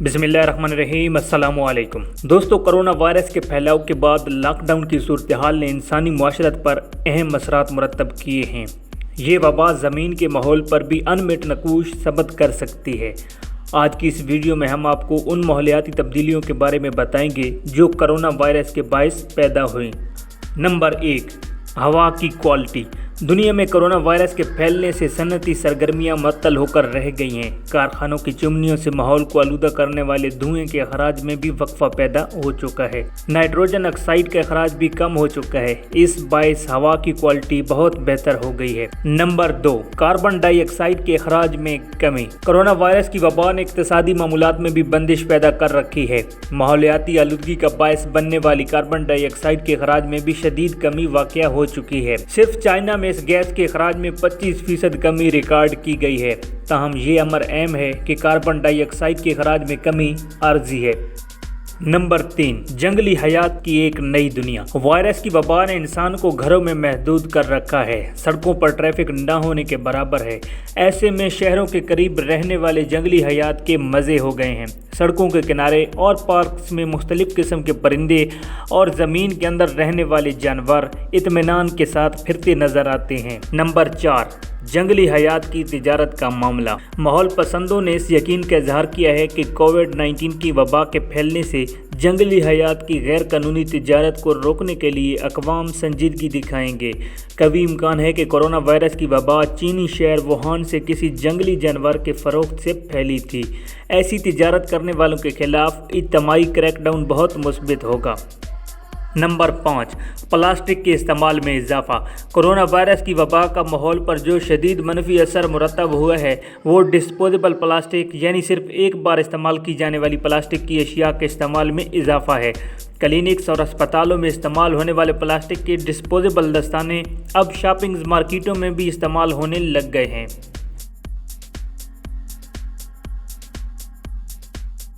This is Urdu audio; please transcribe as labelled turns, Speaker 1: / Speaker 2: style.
Speaker 1: بسم اللہ الرحمن الرحیم۔ السلام علیکم دوستو، کرونا وائرس کے پھیلاؤ کے بعد لاک ڈاؤن کی صورتحال نے انسانی معاشرت پر اہم اثرات مرتب کیے ہیں۔ یہ وبا زمین کے ماحول پر بھی انمٹ نقوش ثبت کر سکتی ہے۔ آج کی اس ویڈیو میں ہم آپ کو ان ماحولیاتی تبدیلیوں کے بارے میں بتائیں گے جو کرونا وائرس کے باعث پیدا ہوئیں۔ نمبر 1، ہوا کی کوالٹی۔ دنیا میں کرونا وائرس کے پھیلنے سے صنعتی سرگرمیاں معطل ہو کر رہ گئی ہیں۔ کارخانوں کی چمنیوں سے ماحول کو آلودہ کرنے والے دھوئیں کے اخراج میں بھی وقفہ پیدا ہو چکا ہے۔ نائٹروجن آکسائیڈ کا اخراج بھی کم ہو چکا ہے۔ اس باعث ہوا کی کوالٹی بہت بہتر ہو گئی ہے۔ نمبر 2، کاربن ڈائی آکسائیڈ کے اخراج میں کمی۔ کرونا وائرس کی وبا نے اقتصادی معاملات میں بھی بندش پیدا کر رکھی ہے۔ ماحولیاتی آلودگی کا باعث بننے والی کاربن ڈائی آکسائیڈ کے اخراج میں بھی شدید کمی واقع ہو چکی ہے۔ صرف چائنا میں اس گیس کے اخراج میں 25% کمی ریکارڈ کی گئی ہے۔ تاہم یہ امر اہم ہے کہ کاربن ڈائی آکسائیڈ کے اخراج میں کمی عارضی ہے۔ نمبر 3، جنگلی حیات کی ایک نئی دنیا۔ وائرس کی وبا نے انسان کو گھروں میں محدود کر رکھا ہے۔ سڑکوں پر ٹریفک نہ ہونے کے برابر ہے۔ ایسے میں شہروں کے قریب رہنے والے جنگلی حیات کے مزے ہو گئے ہیں۔ سڑکوں کے کنارے اور پارکس میں مختلف قسم کے پرندے اور زمین کے اندر رہنے والے جانور اطمینان کے ساتھ پھرتے نظر آتے ہیں۔ نمبر 4، جنگلی حیات کی تجارت کا معاملہ۔ ماحول پسندوں نے اس یقین کا اظہار کیا ہے کہ کووڈ-19 کی وبا کے پھیلنے سے جنگلی حیات کی غیر قانونی تجارت کو روکنے کے لیے اقوام سنجیدگی دکھائیں گے۔ قوی امکان ہے کہ کورونا وائرس کی وبا چینی شہر ووہان سے کسی جنگلی جانور کے فروخت سے پھیلی تھی۔ ایسی تجارت کرنے والوں کے خلاف اجتماعی کریک ڈاؤن بہت مثبت ہوگا۔ نمبر 5، پلاسٹک کے استعمال میں اضافہ۔ کرونا وائرس کی وبا کا ماحول پر جو شدید منفی اثر مرتب ہوا ہے وہ ڈسپوزیبل پلاسٹک یعنی صرف ایک بار استعمال کی جانے والی پلاسٹک کی اشیاء کے استعمال میں اضافہ ہے۔ کلینکس اور اسپتالوں میں استعمال ہونے والے پلاسٹک کے ڈسپوزیبل دستانے اب شاپنگ مارکیٹوں میں بھی استعمال ہونے لگ گئے ہیں۔